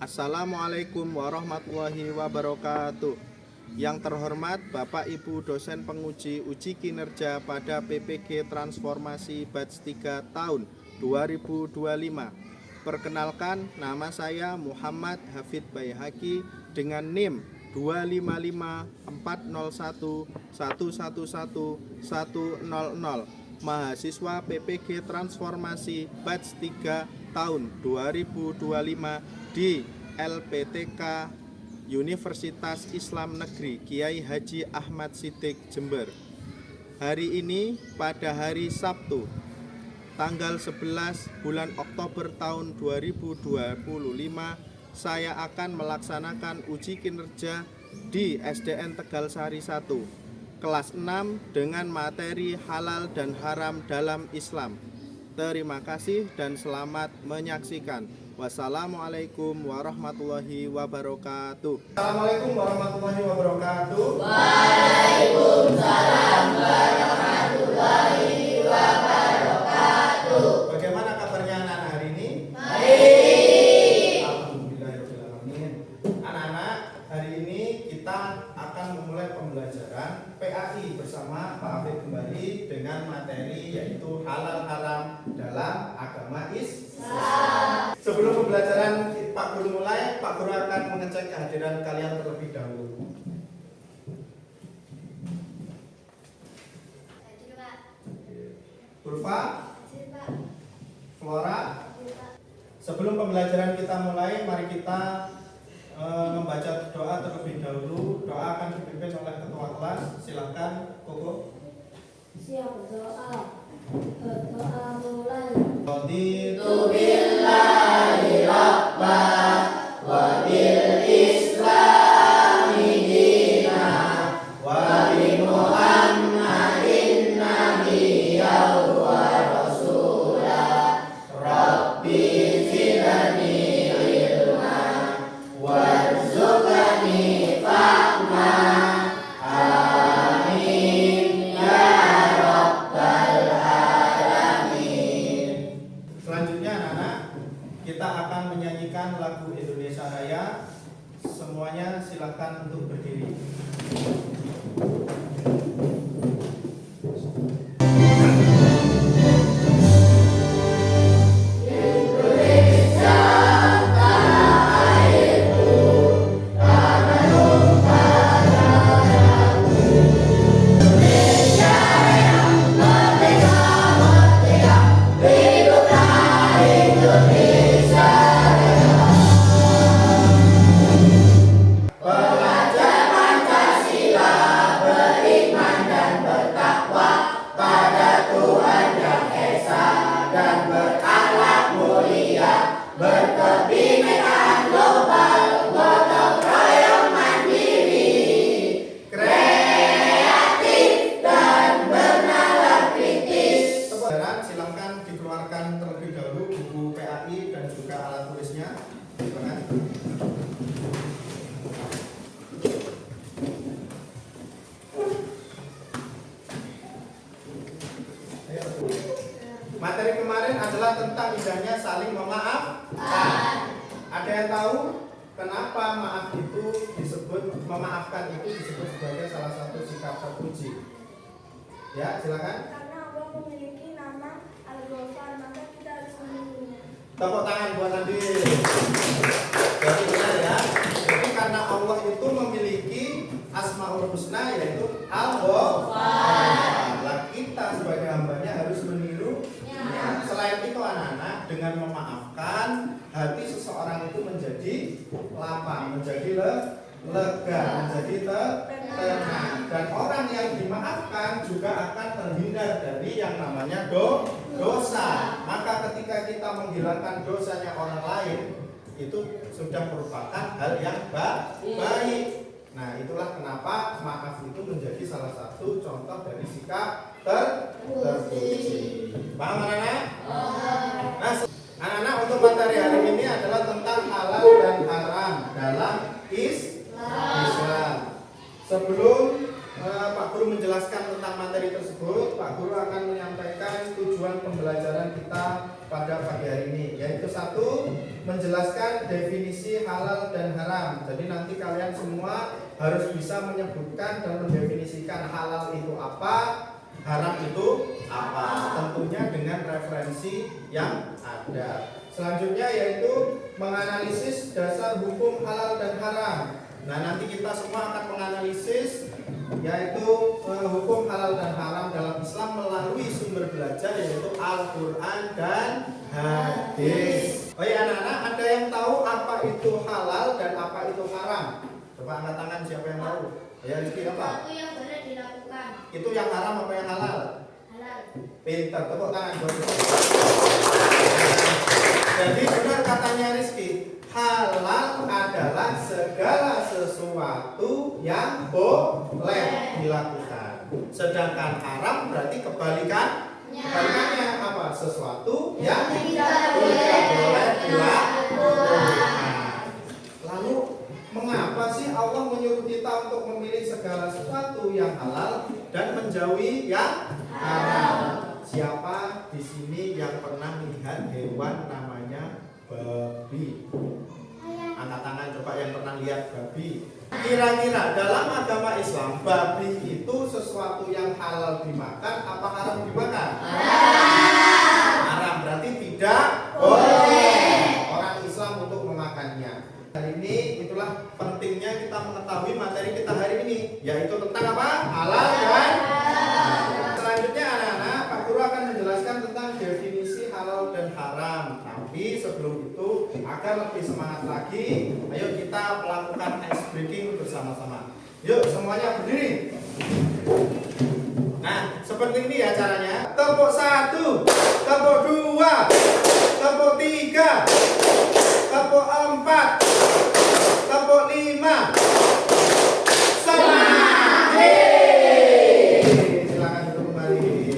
Assalamualaikum warahmatullahi wabarakatuh. Yang terhormat Bapak Ibu dosen penguji uji kinerja pada PPG Transformasi Batch 3 tahun 2025. Perkenalkan, nama saya Muhammad Hafid Baihaqi dengan NIM 25540111100, mahasiswa PPG Transformasi Batch 3 tahun 2025 di LPTK Universitas Islam Negeri Kiai Haji Ahmad Siddiq Jember. Hari ini pada hari Sabtu tanggal 11 bulan Oktober tahun 2025, saya akan melaksanakan uji kinerja di SDN Tegal Sari 1 kelas 6 dengan materi halal dan haram dalam Islam. Terima kasih dan selamat menyaksikan. Wassalamualaikum warahmatullahi wabarakatuh. Assalamualaikum warahmatullahi wabarakatuh. Waalaikumsalam warahmatullahi wabarakatuh. Bagaimana kabarnya anak-anak hari ini? Baik. Alhamdulillahirrahmanirrahim. Anak-anak, hari ini kita akan memulai pembelajaran PAI bersama Pak Afif kembali dengan materi yaitu halal haram dalam agama Islam. Sebelum pembelajaran Pak Guru mulai, Pak Guru akan mengecek kehadiran kalian terlebih dahulu. Ulfa, Flora. Sebelum pembelajaran kita mulai, mari kita membaca doa terlebih dahulu. Doa akan dipimpin oleh ketua kelas. Silakan, Koko. Siap berdoa. Berdoa mulai. Raditu billahi rabba wa bil islami dina wa bi Muhammadin nabiyyan wa rasula rabbi zidni ilma warzuqni fahma. Amin ya rabbal alamin. Selanjutnya anak-anak, kita akan menyanyikan lagu Indonesia Raya. Semuanya silakan untuk berdiri. Belajar Pancasila, beriman dan bertakwa pada Tuhan yang Esa dan berakhlak mulia, berkebinekaan global, gotong royong mandiri, kreatif dan bernalar kritis. Saudara, silakan dikeluarkan terlebih dahulu buku PAI dan juga alat tulisnya. Silakan. Materi kemarin adalah tentang indahnya saling memaafkan. Ada yang tahu kenapa maaf itu disebut, memaafkan itu disebut sebagai salah satu sikap terpuji? Ya, silakan. Karena Allah memiliki nama Al-Ghafar, maka kita harus menunggunya. Tepuk tangan buat Nabil. Jadi benar ya. Jadi karena Allah itu memiliki Asmaul Husna yaitu Al-Ghafar. Kita sebagai hambanya harus meniru. Selain itu anak-anak, dengan memaafkan hati seseorang itu menjadi lapang, menjadi lega, menjadi tenang. Dan orang yang dimaafkan juga akan terhindar dari yang namanya dosa. Maka ketika kita menghilangkan dosanya orang lain, itu sudah merupakan hal yang baik. Nah, itulah kenapa maaf itu menjadi salah satu contoh dari sikap terpuji. Paham anak-anak? Nah, anak-anak untuk materi hari ini adalah tentang halal dan haram dalam Islam. Sebelum Pak Guru menjelaskan tentang materi tersebut, Pak Guru akan menyampaikan tujuan pembelajaran kita pada pagi hari ini, yaitu satu, menjelaskan definisi halal dan haram. Jadi nanti kalian semua harus bisa menyebutkan dan mendefinisikan halal itu apa, haram itu apa, tentunya dengan referensi yang ada. Selanjutnya yaitu menganalisis dasar hukum halal dan haram. Nah, nanti kita semua akan menganalisis yaitu hukum halal dan haram dalam Islam melalui sumber belajar yaitu Al-Quran dan hadis. Oh ya anak-anak, ada yang tahu apa itu halal dan apa itu haram? Coba angkat tangan siapa yang tahu? Ya Rizky, apa? Itu yang boleh dilakukan. Itu yang haram apa yang halal? Halal. Pintar, tepuk tangan buat Rizky. Jadi benar katanya Rizky, halal adalah segala sesuatu yang boleh dilakukan. Sedangkan haram berarti kebalikannya apa? Sesuatu yang tidak boleh dilakukan. Lalu mengapa sih Allah menyuruh kita untuk memilih segala sesuatu yang halal dan menjauhi yang haram? Siapa di sini yang pernah melihat hewan namanya babi? Angkat tangan coba yang pernah lihat babi. Kira-kira dalam agama Islam babi itu sesuatu yang halal dimakan apa haram dimakan? Haram, berarti tidak boleh orang Islam untuk memakannya. Hari ini itulah pentingnya kita mengetahui materi kita hari ini, yaitu tentang apa? Halal dan haram. Selanjutnya anak-anak, Pak Guru akan menjelaskan tentang definisi halal dan haram. Tapi sebelum itu, agar lebih semangat lagi, ayo kita melakukan ice breaking bersama-sama. Yuk semuanya berdiri. Nah, seperti ini ya caranya. Tepuk 1, tepuk 2, tepuk 3, tepuk 4, tepuk 5. Semangat. Silakan duduk kembali.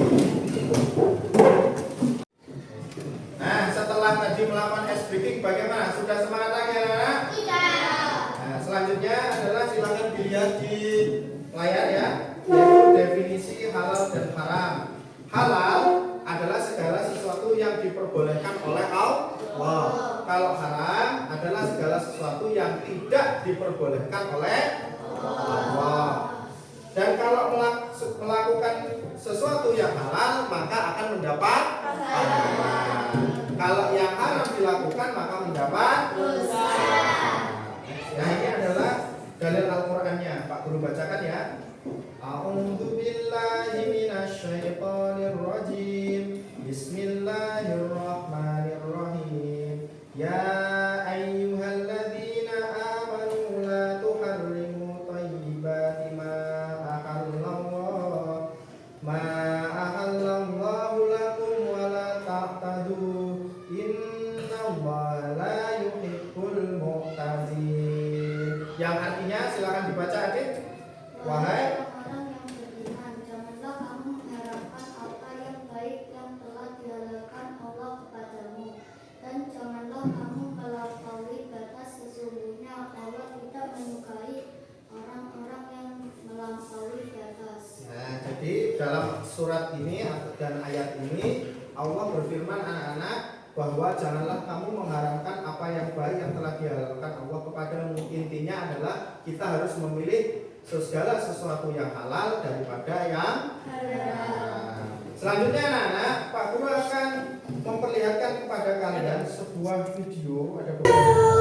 Nah, setelah tadi melakukan ice breaking bagaimana? Sudah semangat lagi anak-anak? Tidak. Nah, selanjutnya adalah silakan dilihat di layar ya, yaitu definisi halal dan haram. Halal adalah segala sesuatu yang diperbolehkan oleh Allah. Kalau haram adalah segala sesuatu yang tidak diperbolehkan oleh Allah. Dan kalau melakukan sesuatu yang halal maka akan mendapat pahala. Kalau yang haram dilakukan maka mendapat dosa. Nah, ini adalah dalil Al-Qur'annya. Pak Guru bacakan ya. A'udzu billahi minasyaitonir rajim. Bismillahirrahmanirrahim. Ya ayyuhalladzina amanu la tuharrimu thayyibati ma ahallallahu lakum wa la ta'tadu. Innallaha la yuhibbul mu'tadin. Yang artinya silakan dibaca adik. Wahai orang yang beriman, janganlah kamu mengharapkan apa yang baik yang telah dihalalkan Allah kepadamu, dan janganlah kamu melampaui batas. Sesungguhnya Allah tidak menyukai orang-orang yang melampaui batas. Nah, jadi dalam surat ini dan ayat ini Allah berfirman anak-anak bahwa janganlah kamu mengharapkan apa yang baik yang telah dihalalkan Allah kepadamu. Intinya adalah kita harus memilih segala sesuatu yang halal daripada yang haram. Selanjutnya anak-anak, Pak Guru akan memperlihatkan kepada kalian sebuah video. Ada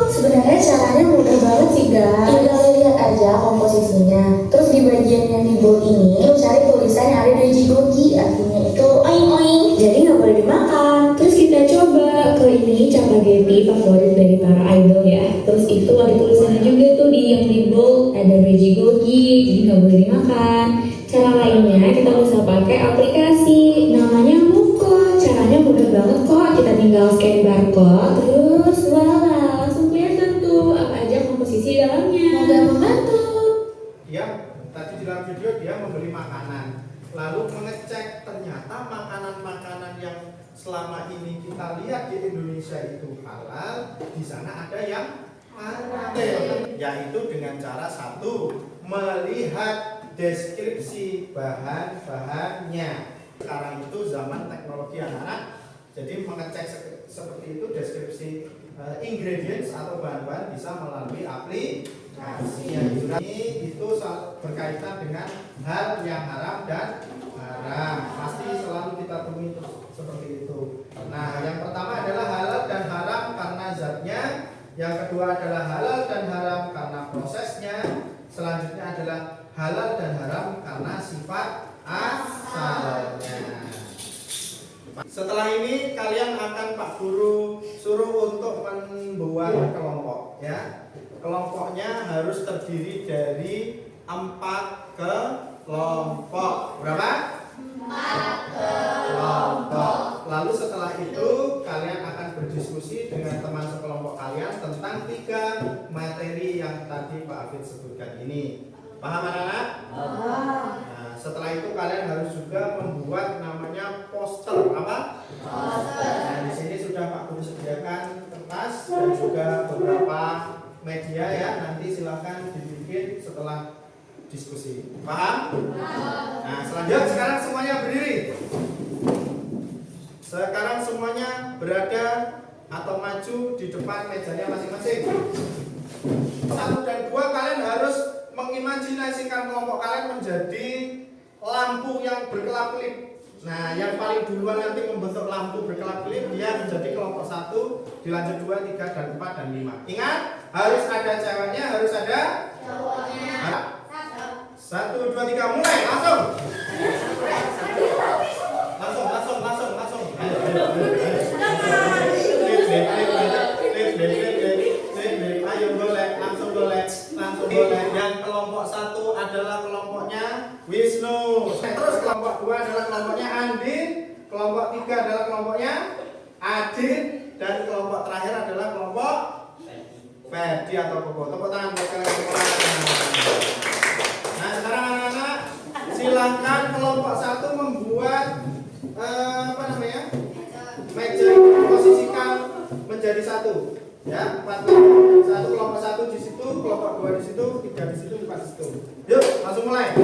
Sebenarnya caranya mudah banget sih guys. Tinggal lihat aja komposisinya. Terus di bagian yang di bold ini cari tulisan yang ada di jigogi, artinya itu oing oing. Jadi nggak boleh dimakan. Terus kita coba ke ini Capageti, favorit dari para idol ya. Terus itu ada tulisannya juga tuh di yang di bold ada jigogi, jadi nggak boleh dimakan. Cara lainnya kita bisa pakai aplikasi namanya Muko. Caranya mudah banget kok. Kita tinggal scan barcode terus voila langsung lainnya. Semoga membantu. Dia tadi di dalam video dia membeli makanan, lalu mengecek ternyata makanan-makanan yang selama ini kita lihat di Indonesia itu halal, di sana ada yang haram, yaitu dengan cara satu, melihat deskripsi bahan-bahannya. Sekarang itu zaman teknologi anak-anak, jadi mengecek seperti itu deskripsi ingredients atau bahan-bahan bisa melalui aplikasi. Ini itu berkaitan dengan hal yang haram dan haram. Pasti selalu kita temui seperti itu. Nah, yang pertama adalah halal dan haram karena zatnya. Yang kedua adalah halal dan haram karena prosesnya. Selanjutnya adalah halal dan haram karena sifat asalnya. Setelah ini kalian akan Pak Guru suruh untuk membuat kelompok, ya. Kelompoknya harus terdiri dari 4 kelompok. Berapa? 4 kelompok. Lalu setelah itu kalian akan berdiskusi dengan teman sekelompok kalian tentang 3 materi yang tadi Pak Afid sebutkan ini. Paham anak-anak? Nah, setelah itu kalian harus juga membuat namanya poster. Apa? Poster. Nah, di sini sudah Pak Guru sediakan kertas dan juga beberapa media, ya. Nanti silakan dibikin setelah diskusi. Paham? Nah, selanjutnya sekarang semuanya berdiri. Sekarang semuanya berada atau maju di depan mejanya masing-masing. 1 dan 2 kalian harus mengimajinasikan kelompok kalian menjadi lampu yang berkelap-kelip. Nah, yang paling duluan nanti membentuk lampu berkelap-kelip, dia menjadi kelompok 1, dilanjut 2, 3, dan 4, dan 5. Ingat, harus ada ceweknya, harus ada cowoknya. 1, 2, 3, mulai, langsung. Langsung. Ayo boleh, langsung boleh. Yang kelompok 1 adalah kelompoknya Wisnu. Terus kelompok 2 adalah kelompoknya Andin. Kelompok 3 adalah kelompoknya Adin. Dan kelompok terakhir adalah kelompok Ferdi atau Koko. Tepuk tangan buat kalian semua. Nah, sekarang anak-anak silakan kelompok 1 membuat meja, posisikan menjadi 1. Ya, 4 kelompok. 1 kelompok 1 di situ, kelompok 2 di situ, 3 di situ, 4 di situ. Yuk, langsung mulai.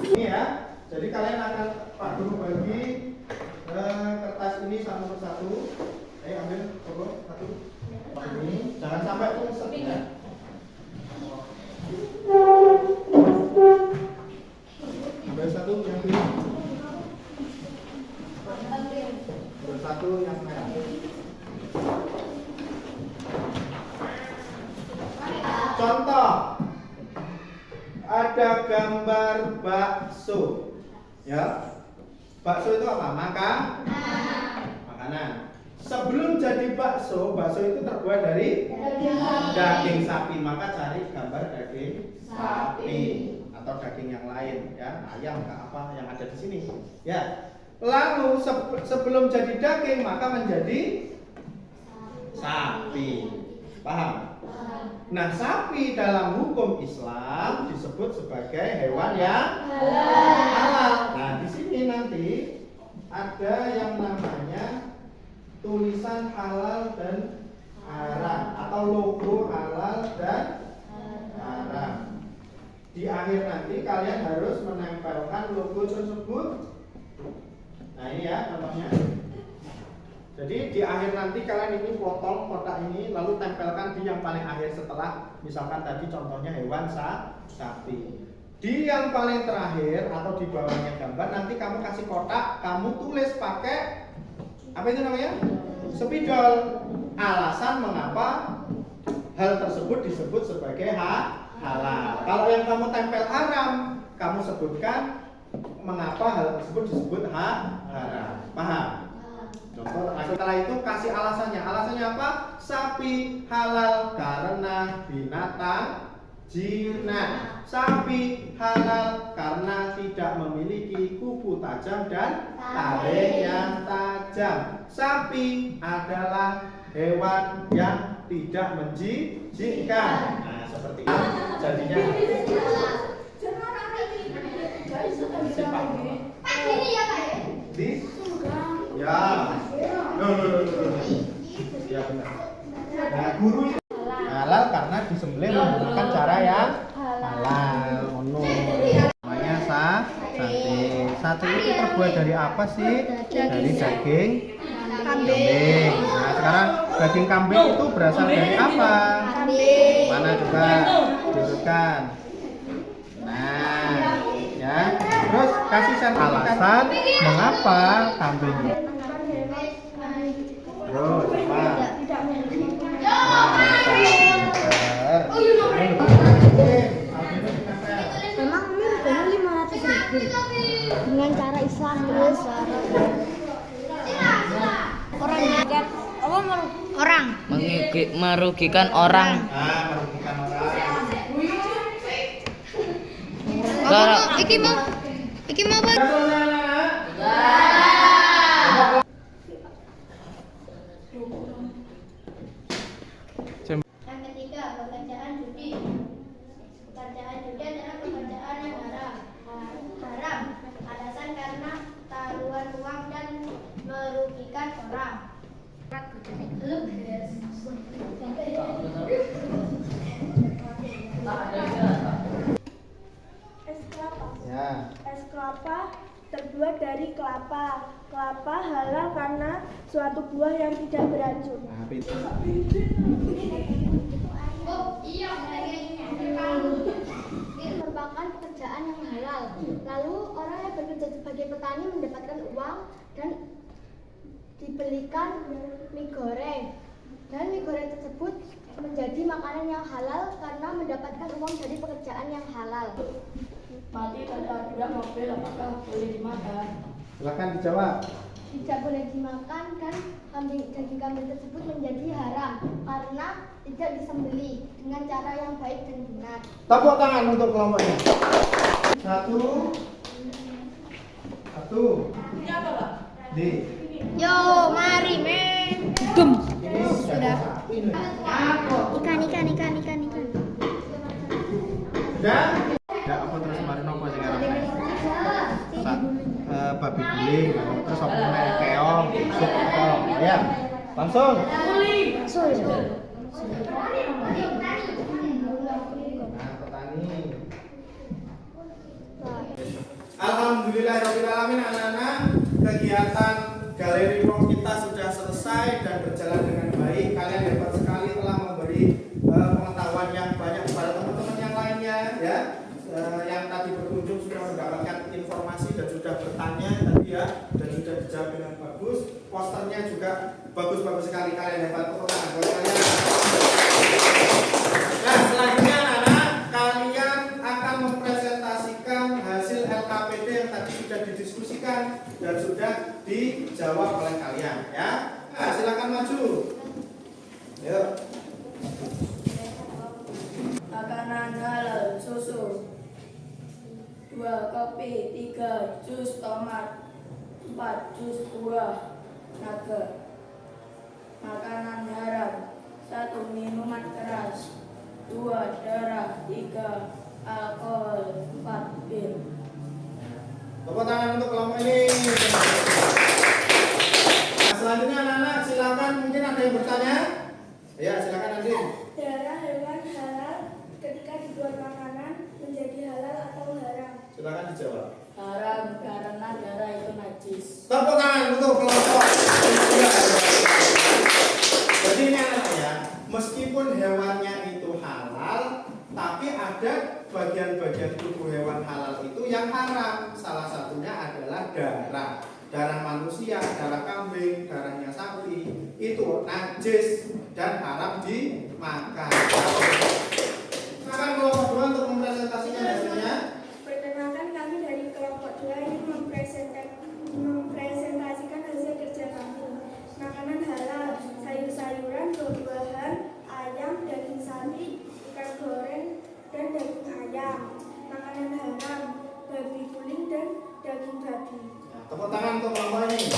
Ini ya. Jadi kalian akan Pak Guru bagi kertas ini satu persatu. Ayo ambil satu. Ini jangan sampai pungset ya. Ambil satu yang biru. Ambil satu yang merah. Contoh, ada gambar bakso, ya. Bakso itu apa? Makanan. Sebelum jadi bakso itu terbuat dari daging sapi, maka cari gambar daging sapi atau daging yang lain, ya, ayam apa yang ada di sini, ya. Lalu sebelum jadi daging maka menjadi sapi, paham? Nah, sapi dalam hukum Islam disebut sebagai hewan yang halal. Nah, di sini nanti ada yang namanya tulisan halal dan haram atau logo halal dan haram. Di akhir nanti kalian harus menempelkan logo tersebut. Nah, ini ya contohnya. Jadi di akhir nanti kalian ini potong kotak ini lalu tempelkan di yang paling akhir setelah misalkan tadi contohnya hewan sapi. Di yang paling terakhir atau di bawahnya gambar nanti kamu kasih kotak, kamu tulis pakai apa itu namanya? Spidol. Alasan mengapa hal tersebut disebut sebagai halal. Kalau yang kamu tempel haram, kamu sebutkan mengapa hal tersebut disebut haram. Paham? Contoh, setelah itu kasih alasannya. Alasannya apa? Sapi halal karena binatang jinak. Sapi halal karena tidak memiliki kuku tajam dan taring yang tajam. Sapi adalah hewan yang tidak menjijikkan. Nah, seperti itu jadinya. Simpang. Di? Ya. Ya benar. Nah, guru itu halal karena disembelih menggunakan cara yang halal. Namanya sate. Sate itu terbuat dari apa sih? Dari daging kambing. Nah, sekarang daging kambing itu berasal dari apa? Mana coba tunjukkan. Nah, ya. Terus kasih alasan mengapa kambing. Terus apa? Memang harganya 500.000 dengan cara Islam terus orang merugikan orang. Merugikan orang. iki mau apa? Yang ketiga, pekerjaan judi. Pekerjaan judi adalah pekerjaan yang haram. Alasan karena taruhan uang dan merugikan orang. Es kelapa. Ya. Es kelapa terbuat dari kelapa. Kelapa halal karena suatu buah yang tidak beracun. Nah, Ini merupakan pekerjaan yang halal. Lalu orang yang bekerja sebagai petani mendapatkan uang dan dibelikan mie goreng. Dan mie goreng tersebut menjadi makanan yang halal karena mendapatkan uang dari pekerjaan yang halal. Mati tertabrak mobil, apakah boleh dimakan? silakan dijawab. Tidak boleh dimakan dan daging kambing tersebut menjadi haram karena tidak disembelih dengan cara yang baik dan benar. Tepuk tangan untuk kelompoknya. Satu. Ini apa, Pak? Di. Yo, mari men. Ini Sudah. sapi nih. Ikan. Sudah. Ya apa terus kemarin apa sing arep? Babi guling, terus apa meneh keong, sup apa? Ya. Langsung. Nah, petani. Alhamdulillahirrahmanirrahim anak-anak, kegiatan galeri ruang kita sudah selesai dan berjalan dengan baik. Kalian hebat sekali telah memberi pengetahuan yang banyak kepada teman-teman yang lainnya ya. Yang tadi berkunjung sudah mendapatkan informasi dan sudah bertanya tadi ya, dan sudah dijawab dengan bagus. Posternya juga bagus-bagus sekali, kalian hebat, tepuk tangan buat kalian. Nah, selanjutnya anak-anak, kalian akan mempresentasikan hasil LKPD yang tadi sudah didiskusikan dan sudah dijawab oleh kalian ya. Nah, silakan maju. Yuk. Makanan halal, susu 2 kopi, 3 jus tomat, 4 jus buah naga. Makanan haram, 1 minuman keras, 2 darah, 3 alkohol, 4 bir. Tepuk tangan untuk kelompok ini. Nah, selanjutnya anak-anak silakan, mungkin ada yang bertanya. Ya, silakan nanti. Darah hewan halal ketika dibuat makanan menjadi halal atau haram? Silakan dijawab. Haram karena darah itu najis. Tepuk tangan untuk kelompok. Jadi ini anak-anak ya, meskipun hewannya itu halal, tapi ada bagian-bagian tubuh hewan halal itu yang haram. Salah satunya adalah darah manusia, darah kambing, darahnya sapi itu najis dan haram dimakan. Silakan kelompok 2 untuk mempresentasikan hasilnya. Perkenalkan, kami dari kelompok 2 ini mempresentasikan hasil kerja kami. Makanan halal, sayur-sayuran, buah-buahan, ayam, daging sapi, ikan goreng, dan daging babi. Tepuk tangan untuk kelompok ini.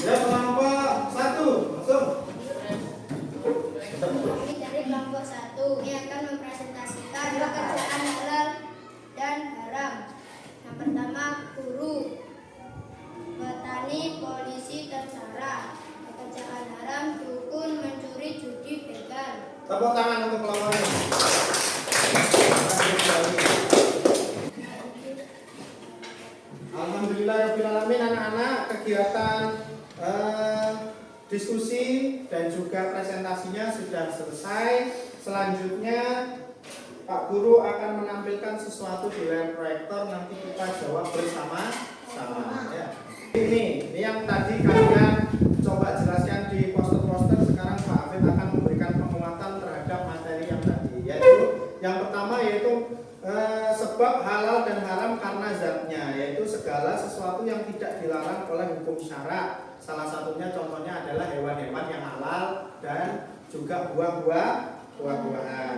Ya, kelompok 1, langsung. Dari kelompok 1 ini akan mempresentasikan pekerjaan halal dan haram. Yang pertama, guru, petani, polisi, tentara. Pekerjaan haram, dukun, mencuri, judi, begal. Tepuk tangan untuk kelompok ini. Alhamdulillahirrahmanirrahim, anak-anak, kegiatan diskusi dan juga presentasinya sudah selesai. Selanjutnya Pak Guru akan menampilkan sesuatu di layar proyektor, nanti kita jawab bersama-sama ya. Ini yang tadi kalian coba jelaskan di poster-poster, sekarang Pak Afif akan memberikan penguatan terhadap materi yang tadi, yaitu yang pertama yaitu sebab halal dan haram karena zatnya, yaitu segala sesuatu yang tidak dilarang oleh hukum syara. Salah satunya contohnya adalah hewan-hewan yang halal dan juga buah-buahan.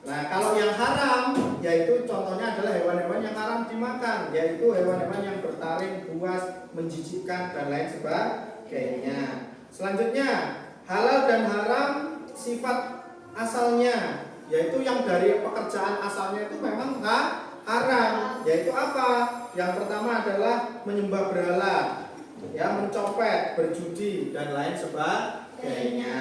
Nah, kalau yang haram, yaitu contohnya adalah hewan-hewan yang haram dimakan, yaitu hewan-hewan yang bertaring, buas, menjijikkan, dan lain sebagainya. Selanjutnya, halal dan haram sifat asalnya, yaitu yang dari pekerjaan asalnya itu memang haram, yaitu apa? Yang pertama adalah menyembah berhala, ya, mencopet, berjudi, dan lain sebagainya.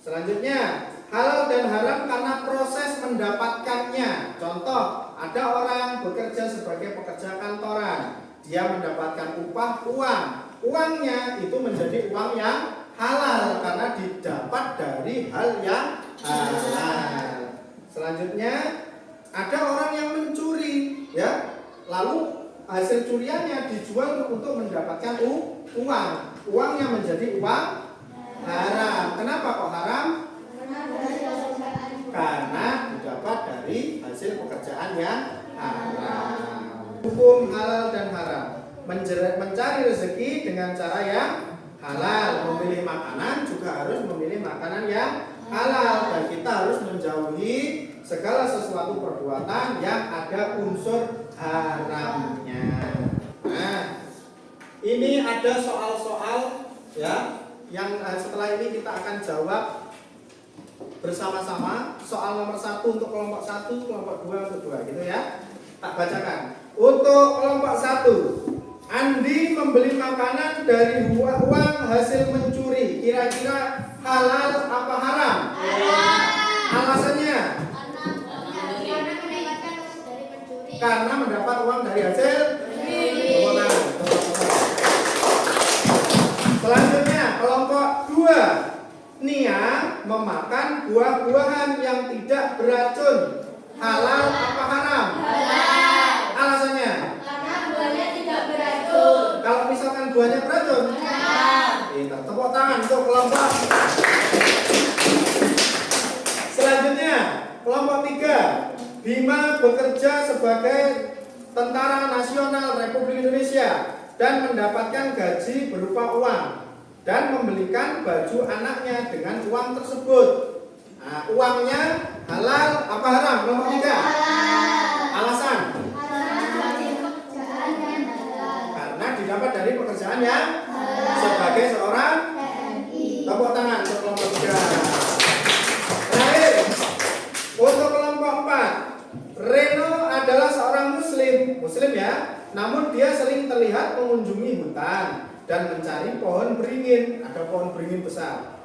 Selanjutnya, halal dan haram karena proses mendapatkannya. Contoh, ada orang bekerja sebagai pekerja kantoran, dia mendapatkan upah uang. Uangnya itu menjadi uang yang halal karena didapat dari hal yang halal. Selanjutnya, ada orang yang mencuri, ya, lalu hasil curiannya dijual untuk mendapatkan uang. Uangnya menjadi uang haram. Kenapa kok haram? Karena didapat dari hasil pekerjaan yang haram. Hukum halal dan haram: mencari rezeki dengan cara yang halal. Memilih makanan juga harus memilih makanan yang halal, dan kita harus menjauhi segala sesuatu perbuatan yang ada unsur haramnya. Nah, ini ada soal-soal ya yang setelah ini kita akan jawab bersama-sama. Soal nomor 1 untuk kelompok 1, kelompok 2 untuk 2 gitu ya. Tak bacakan. Untuk kelompok 1, Andi membeli makanan dari uang hasil mencuri. Kira-kira halal apa haram? Haram. Alasannya? Karena mendapatkan dari mencuri. Karena mendapat uang dari hasil mencuri. Selanjutnya kelompok 2, Nia memakan buah-buahan yang tidak beracun. Halal apa haram? Halal. Alasannya? Karena buahnya tidak beracun. Kalau misalkan buahnya beracun? Haram. Pintar. Tepuk tangan untuk kelompok. Selanjutnya kelompok 3, Bima bekerja sebagai Tentara Nasional Republik Indonesia dan mendapatkan gaji berupa uang dan membelikan baju anaknya dengan uang tersebut. Nah, uangnya halal apa haram? Kelompok 3. Alasan? Karena didapat dari pekerjaan yang sebagai seorang tepuk tangan untuk kelompok 3. Terakhir, untuk kelompok 4, Reno adalah seorang muslim ya, namun dia sering terlihat mengunjungi hutan dan mencari pohon beringin. Ada pohon beringin besar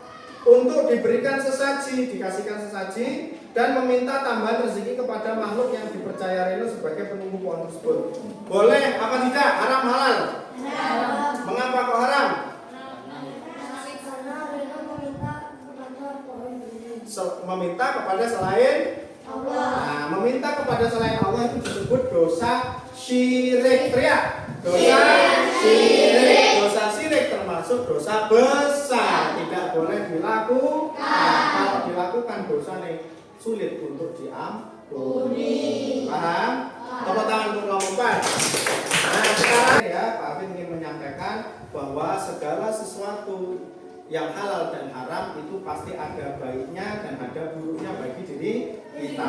untuk diberikan sesaji, dikasihkan sesaji, dan meminta tambahan rezeki kepada makhluk yang dipercaya Reno sebagai penunggu pohon tersebut. Boleh apa tidak? Haram halal? Haram. Mengapa kok haram? Karena Reno meminta kepada pohon beringin. Meminta kepada selain Allah. Nah, meminta kepada selain Allah itu disebut dosa syirik. Teriak. Dosa syirik. Dosa syirik termasuk dosa besar, tidak boleh dilakukan. Kalau dilakukan dosa nih sulit untuk diampuni. Paham? Tepuk tangan untuk kelompok 4. Nah, sekarang ya Pak Afin ingin menyampaikan bahwa segala sesuatu yang halal dan haram itu pasti ada baiknya dan ada buruknya bagi diri kita.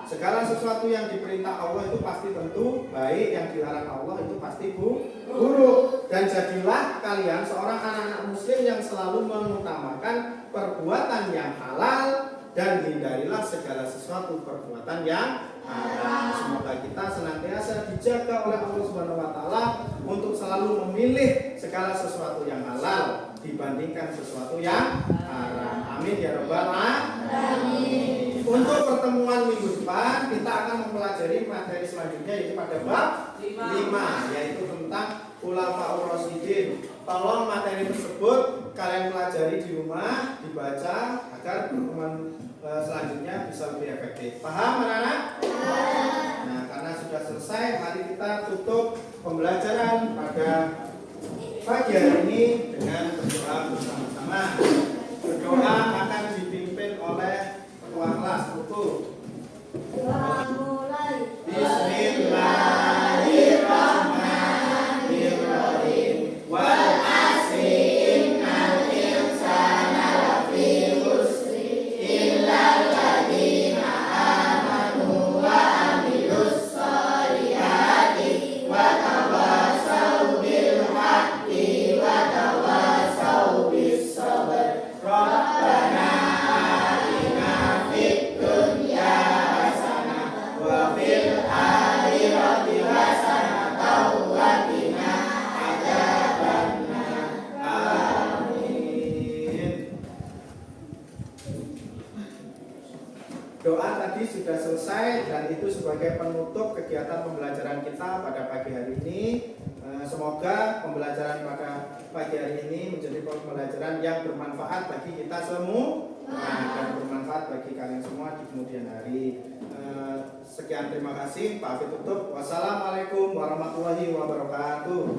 Segala sesuatu yang diperintah Allah itu pasti tentu baik, yang dilarang Allah itu pasti buruk. Dan jadilah kalian seorang anak-anak muslim yang selalu mengutamakan perbuatan yang halal dan hindarilah segala sesuatu perbuatan yang haram. Semoga kita senantiasa dijaga oleh Allah Subhanahu wa taala untuk selalu memilih segala sesuatu yang halal dibandingkan sesuatu yang haram. Amin ya rabbal alamin. Untuk pertemuan minggu depan kita akan mempelajari materi selanjutnya yaitu pada bab 5 yaitu tentang Khulafaur Rasyidin. Tolong materi tersebut kalian pelajari di rumah, dibaca agar pertemuan selanjutnya bisa lebih efektif. Paham anak-anak? Nah, karena sudah selesai, mari kita tutup pembelajaran pada pagi hari ini dengan berdoa bersama-sama. Berdoa akan dipimpin oleh ketua kelas. Mulai. Bismillahirrahmanirrahim. Wal asri innal insana lafi khusri illal ladzina amanu wa amilus sholihati wa tawassaw bil haqqi wa tawassaw bis sabr. Rabbana atina fid dunya hasanah wa fil akhirati hasanah wa qina adzabannar. Amin. Doa tadi sudah selesai dan itu sebagai penutup kegiatan pembelajaran kita pada pagi hari ini. Semoga pembelajaran pada pagi hari ini menjadi pembelajaran yang bermanfaat bagi kita semua dan bermanfaat bagi kalian semua di kemudian hari. Sekian, terima kasih. Pak Afif tutup. Wassalamualaikum warahmatullahi wabarakatuh.